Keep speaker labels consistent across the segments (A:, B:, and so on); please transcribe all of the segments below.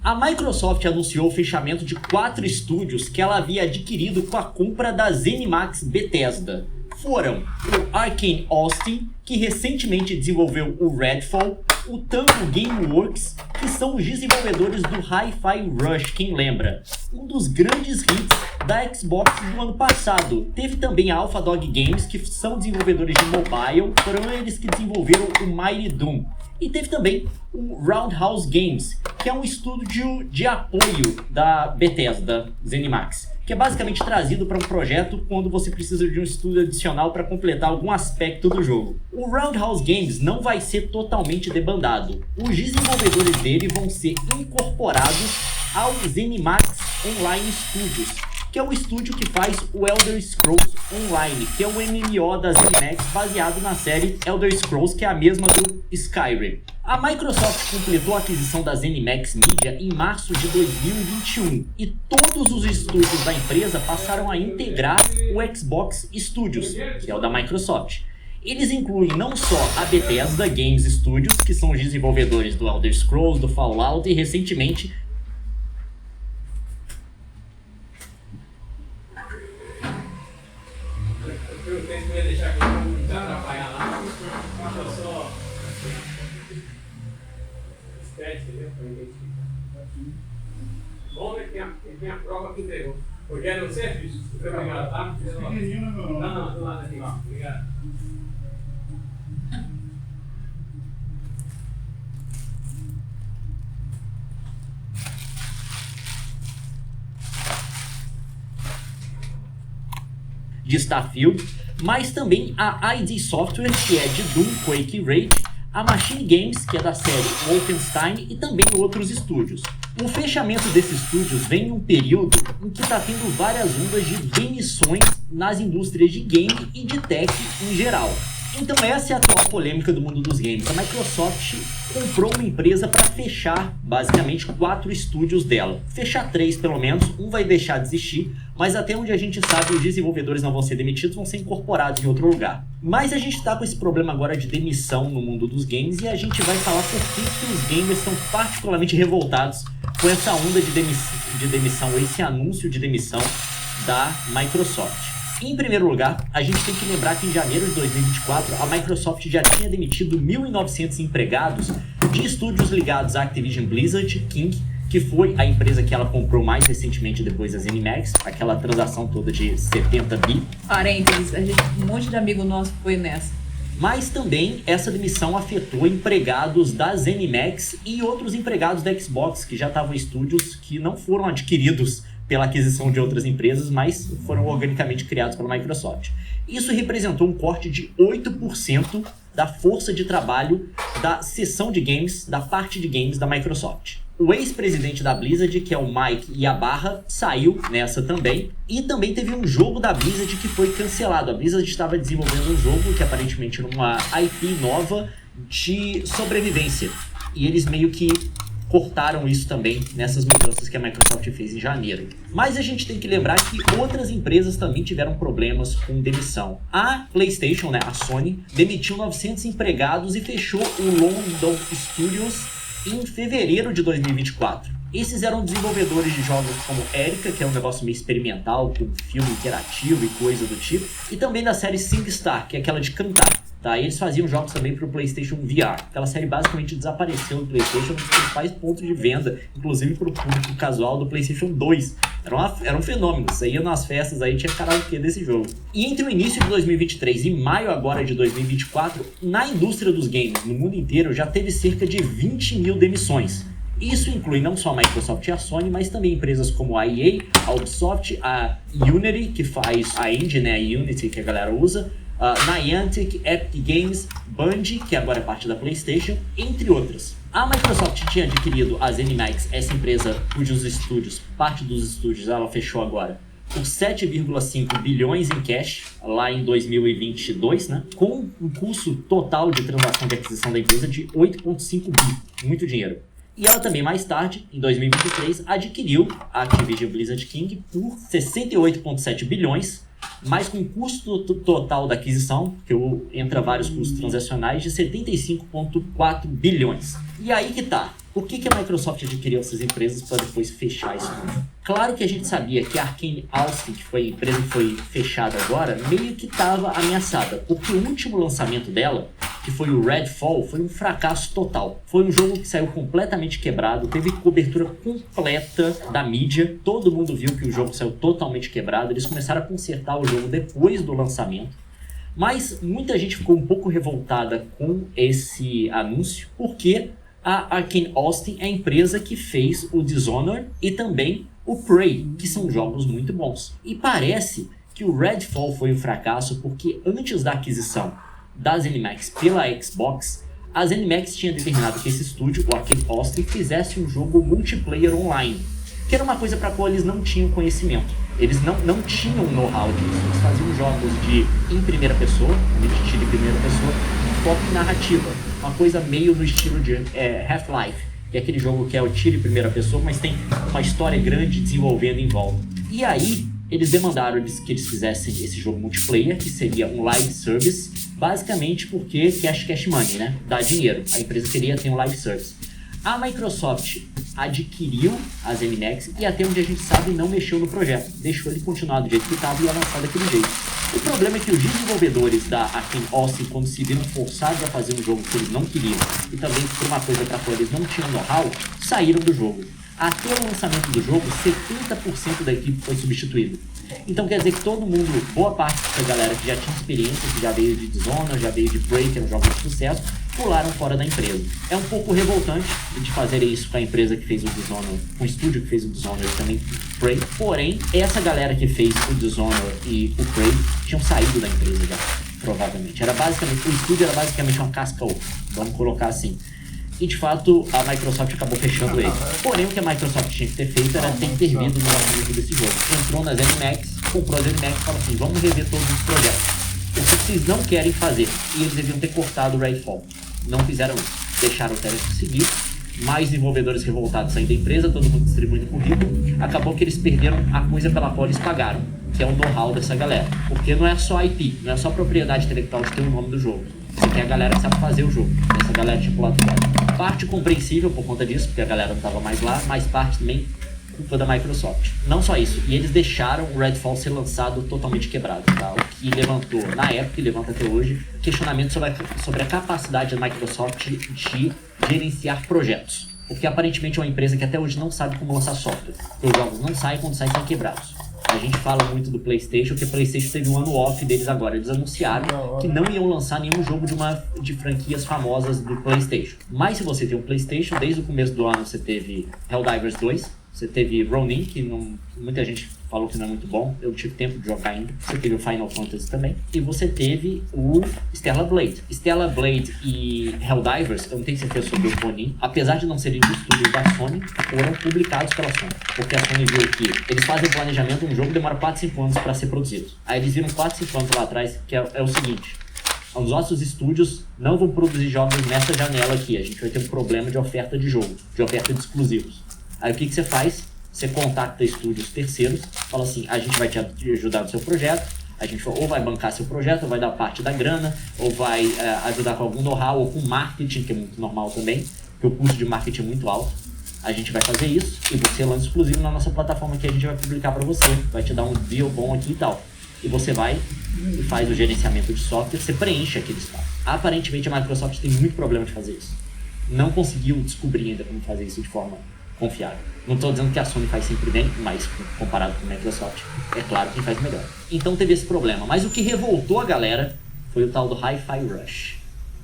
A: A Microsoft anunciou o fechamento de 4 estúdios que ela havia adquirido com a compra da ZeniMax Bethesda. Foram o Arkane Austin, que recentemente desenvolveu o Redfall, o Tango Gameworks, que são os desenvolvedores do Hi-Fi Rush, quem lembra? Um dos grandes hits da Xbox do ano passado. Teve também a Alpha Dog Games, que são desenvolvedores de mobile, foram eles que desenvolveram o Mighty Doom. E teve também o Roundhouse Games, que é um estúdio de apoio da Bethesda ZeniMax, que é basicamente trazido para um projeto quando você precisa de um estúdio adicional para completar algum aspecto do jogo. O Roundhouse Games não vai ser totalmente debandado. Os desenvolvedores dele vão ser incorporados ao ZeniMax Online Studios, que é o estúdio que faz o Elder Scrolls Online, que é o MMO da ZeniMax baseado na série Elder Scrolls, que é a mesma do Skyrim. A Microsoft completou a aquisição da ZeniMax Media em março de 2021 e todos os estúdios da empresa passaram a integrar o Xbox Studios, que é o da Microsoft. Eles incluem não só a Bethesda Games Studios, que são os desenvolvedores do Elder Scrolls, do Fallout e recentemente
B: Bom, ele tem a prova que entregou. Rogério, não sei, bicho. Muito obrigado, tá? Não, do lado aqui. Obrigado.
A: de Starfield, mas também a ID Software, que é de Doom, Quake e Rage, a Machine Games, que é da série Wolfenstein, e também outros estúdios. O fechamento desses estúdios vem em um período em que está tendo várias ondas de demissões nas indústrias de game e de tech em geral. Então essa é a atual polêmica do mundo dos games. A Microsoft comprou uma empresa para fechar basicamente 4 estúdios dela. Fechar 3 pelo menos, um vai deixar de existir, mas até onde a gente sabe os desenvolvedores não vão ser demitidos, vão ser incorporados em outro lugar. Mas a gente está com esse problema agora de demissão no mundo dos games e a gente vai falar por que os gamers estão particularmente revoltados com essa onda de demissão, esse anúncio de demissão da Microsoft. Em primeiro lugar, a gente tem que lembrar que em janeiro de 2024, a Microsoft já tinha demitido 1.900 empregados de estúdios ligados à Activision Blizzard King, que foi a empresa que ela comprou mais recentemente depois da ZeniMax, aquela transação toda de 70 bi.
C: Parênteses, um monte de amigo nosso foi nessa.
A: Mas também essa demissão afetou empregados da ZeniMax e outros empregados da Xbox, que já estavam em estúdios que não foram adquiridos pela aquisição de outras empresas, mas foram organicamente criados pela Microsoft. Isso representou um corte de 8% da força de trabalho da seção de games, da parte de games da Microsoft. O ex-presidente da Blizzard, que é o Mike Ybarra, saiu nessa também. E também teve um jogo da Blizzard que foi cancelado. A Blizzard estava desenvolvendo um jogo que aparentemente era uma IP nova de sobrevivência. E eles meio que cortaram isso também nessas mudanças que a Microsoft fez em janeiro. Mas a gente tem que lembrar que outras empresas também tiveram problemas com demissão. A PlayStation, a Sony, demitiu 900 empregados e fechou o London Studios em fevereiro de 2024. Esses eram desenvolvedores de jogos como Erika, que é um negócio meio experimental, com filme interativo e coisa do tipo, e também da série SingStar, que é aquela de cantar. Tá? E eles faziam jogos também para o PlayStation VR. Aquela série basicamente desapareceu do PlayStation, um dos principais pontos de venda, inclusive para o público casual do PlayStation 2. Era um fenômeno. Você ia nas festas aí, tinha karaokê desse jogo. E entre o início de 2023 e maio agora de 2024, na indústria dos games no mundo inteiro já teve cerca de 20 mil demissões. Isso inclui não só a Microsoft e a Sony, mas também empresas como a EA, a Ubisoft, a Unity, que faz a engine, a Unity que a galera usa, Niantic, Epic Games, Band, que agora é parte da PlayStation, entre outras. A Microsoft tinha adquirido a ZeniMax, essa empresa cujos estúdios, parte dos estúdios ela fechou agora, por 7,5 bilhões em cash, lá em 2022, né? Com um custo total de transação de aquisição da empresa de 8,5 bi, muito dinheiro. E ela também, mais tarde, em 2023, adquiriu a Activision Blizzard King por 68,7 bilhões, mas com custo total da aquisição, que entra vários custos transacionais, de 75,4 bilhões. E aí que tá. Por que a Microsoft adquiriu essas empresas para depois fechar isso tudo? Claro que a gente sabia que a Arkane Austin, que foi a empresa que foi fechada agora, meio que estava ameaçada, porque o último lançamento dela, que foi o Redfall, foi um fracasso total. Foi um jogo que saiu completamente quebrado, teve cobertura completa da mídia, todo mundo viu que o jogo saiu totalmente quebrado, eles começaram a consertar o jogo depois do lançamento. Mas muita gente ficou um pouco revoltada com esse anúncio, porque a Arkane Austin é a empresa que fez o Dishonored e também o Prey, que são jogos muito bons. E parece que o Redfall foi um fracasso porque antes da aquisição da ZeniMax pela Xbox, a ZeniMax tinha determinado que esse estúdio, o Arkane Austin, fizesse um jogo multiplayer online, que era uma coisa para a qual eles não tinham conhecimento. Eles não tinham know-how disso. Eles faziam jogos em primeira pessoa, de estilo em primeira pessoa, foco em narrativa. Uma coisa meio no estilo de Half-Life, que é aquele jogo que é o tiro em primeira pessoa, mas tem uma história grande desenvolvendo em volta. E aí, eles demandaram que eles fizessem esse jogo multiplayer, que seria um live service, basicamente porque cash money, né? Dá dinheiro. A empresa queria ter um live service. A Microsoft adquiriu a ZeniMax e até onde a gente sabe não mexeu no projeto. Deixou ele continuar do jeito que estava e avançar daquele jeito. O problema é que os desenvolvedores da Arkane Austin, quando se viram forçados a fazer um jogo que eles não queriam e também por uma coisa para qual eles não tinham know-how, saíram do jogo. Até o lançamento do jogo, 70% da equipe foi substituída. Então quer dizer que todo mundo, boa parte da galera que já tinha experiência, que já veio de Dishonored, já veio de Prey, que era um jogo de sucesso, pularam fora da empresa. É um pouco revoltante de fazer isso com a empresa que fez o Dishonored, com o estúdio que fez o Dishonored e também Prey. Porém, essa galera que fez o Dishonored e o Prey tinham saído da empresa já, provavelmente. O estúdio era basicamente uma casca oca, vamos colocar assim. E de fato a Microsoft acabou fechando ele. Porém, o que a Microsoft tinha que ter feito era ter intervido no lançamento desse jogo. Entrou na ZeniMax, comprou a ZeniMax e falou assim: vamos rever todos os projetos. O que vocês não querem fazer? E eles deviam ter cortado o Redfall. Não fizeram isso. Deixaram o Telecom seguir. Mais desenvolvedores revoltados saindo da empresa, todo mundo distribuindo currículo. Acabou que eles perderam a coisa pela qual eles pagaram, que é o know-how dessa galera. Porque não é só IP, não é só propriedade intelectual de ter o nome do jogo. Você quer a galera que sabe fazer o jogo. Essa galera tinha pulado fora. Parte compreensível por conta disso, porque a galera não estava mais lá, mas parte também culpa da Microsoft. Não só isso, e eles deixaram o Redfall ser lançado totalmente quebrado, tá? O que levantou, na época e levanta até hoje, questionamento sobre a capacidade da Microsoft de gerenciar projetos. Porque aparentemente é uma empresa que até hoje não sabe como lançar software. Porque os jogos não saem, quando saem, são quebrados. A gente fala muito do PlayStation, porque o PlayStation teve um ano off deles agora. Eles anunciaram que não iam lançar nenhum jogo de franquias famosas do PlayStation. Mas se você tem um PlayStation, desde o começo do ano você teve Helldivers 2, você teve Ronin, que muita gente falou que não é muito bom, eu tive tempo de jogar ainda. Você teve o Final Fantasy também. E você teve o Stellar Blade. Stellar Blade e Helldivers, eu não tenho certeza sobre o Ronin, apesar de não serem de estúdios da Sony, foram publicados pela Sony. Porque a Sony viu que eles fazem o planejamento, um jogo demora 4, 5 anos para ser produzido. Aí eles viram 4, 5 anos lá atrás, que é o seguinte: os nossos estúdios não vão produzir jogos nessa janela aqui, a gente vai ter um problema de oferta de jogo, de oferta de exclusivos. Aí o que você faz? Você contacta estúdios terceiros, fala assim: a gente vai te ajudar no seu projeto, a gente ou vai bancar seu projeto, ou vai dar parte da grana, ou vai ajudar com algum know-how, ou com marketing, que é muito normal também, porque o custo de marketing é muito alto. A gente vai fazer isso e você lança exclusivo na nossa plataforma que a gente vai publicar para você, vai te dar um deal bom aqui e tal. E você vai e faz o gerenciamento de software, você preenche aquele espaço. Aparentemente a Microsoft tem muito problema de fazer isso. Não conseguiu descobrir ainda como fazer isso de forma confiável. Não estou dizendo que a Sony faz sempre bem, mas comparado com a Microsoft, é claro quem faz melhor. Então teve esse problema. Mas o que revoltou a galera foi o tal do Hi-Fi Rush.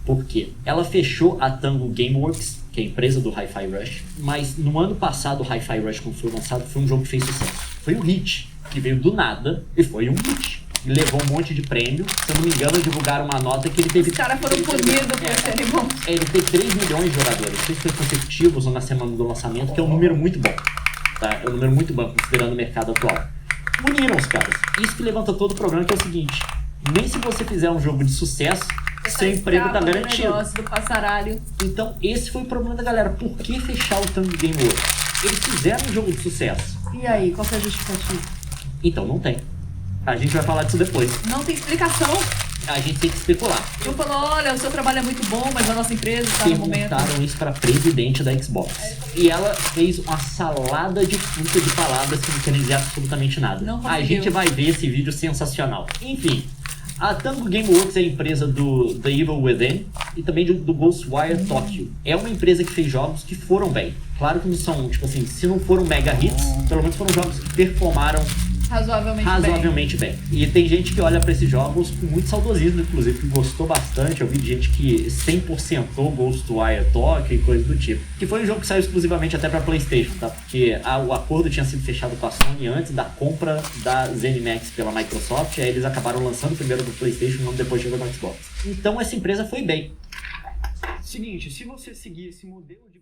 A: Por quê? Ela fechou a Tango Gameworks, que é a empresa do Hi-Fi Rush, mas no ano passado o Hi-Fi Rush, quando foi lançado, foi um jogo que fez sucesso. Foi um hit, que veio do nada e foi um hit. E levou um monte de prêmio. Se eu não me engano, divulgaram uma nota que ele teve...
C: Os caras foram punidos por serem bons.
A: Ele teve 3 milhões de jogadores, 6 foi consecutivos ou na semana do lançamento, que é um número muito bom. Tá? É um número muito bom, considerando o mercado atual. Puniram os caras. Isso que levanta todo o problema, que é o seguinte: nem se você fizer um jogo de sucesso, seu emprego tá garantido.
C: Negócio do passaralho.
A: Então, esse foi o problema da galera. Por que fechar o Tango Gameworks? Eles fizeram um jogo de sucesso.
C: E aí, qual que é a justificativa?
A: Então, não tem. A gente vai falar disso depois.
C: Não tem explicação.
A: a gente tem que especular.
C: Um falou, olha, o seu trabalho é muito bom, mas a nossa empresa está no momento.
A: Perguntaram isso pra presidente da Xbox. E ela fez uma salada de fruta de palavras que não querem dizer absolutamente nada.
C: Não
A: A
C: conseguiu.
A: gente vai ver esse vídeo sensacional. Enfim, a Tango Gameworks é a empresa do The Evil Within e também do Ghostwire Tokyo. É uma empresa que fez jogos que foram bem. Claro que não são, tipo assim, se não foram mega hits, pelo menos foram jogos que performaram razoavelmente bem. E tem gente que olha pra esses jogos com muito saudosismo, inclusive, que gostou bastante. Eu vi de gente que 100%ou Ghostwire Tokyo e coisa do tipo. Que foi um jogo que saiu exclusivamente até pra PlayStation, tá? Porque o acordo tinha sido fechado com a Sony antes da compra da ZeniMax pela Microsoft, aí eles acabaram lançando primeiro no PlayStation e não depois chegou no Xbox. Então essa empresa foi bem. Seguinte, se você seguir esse modelo de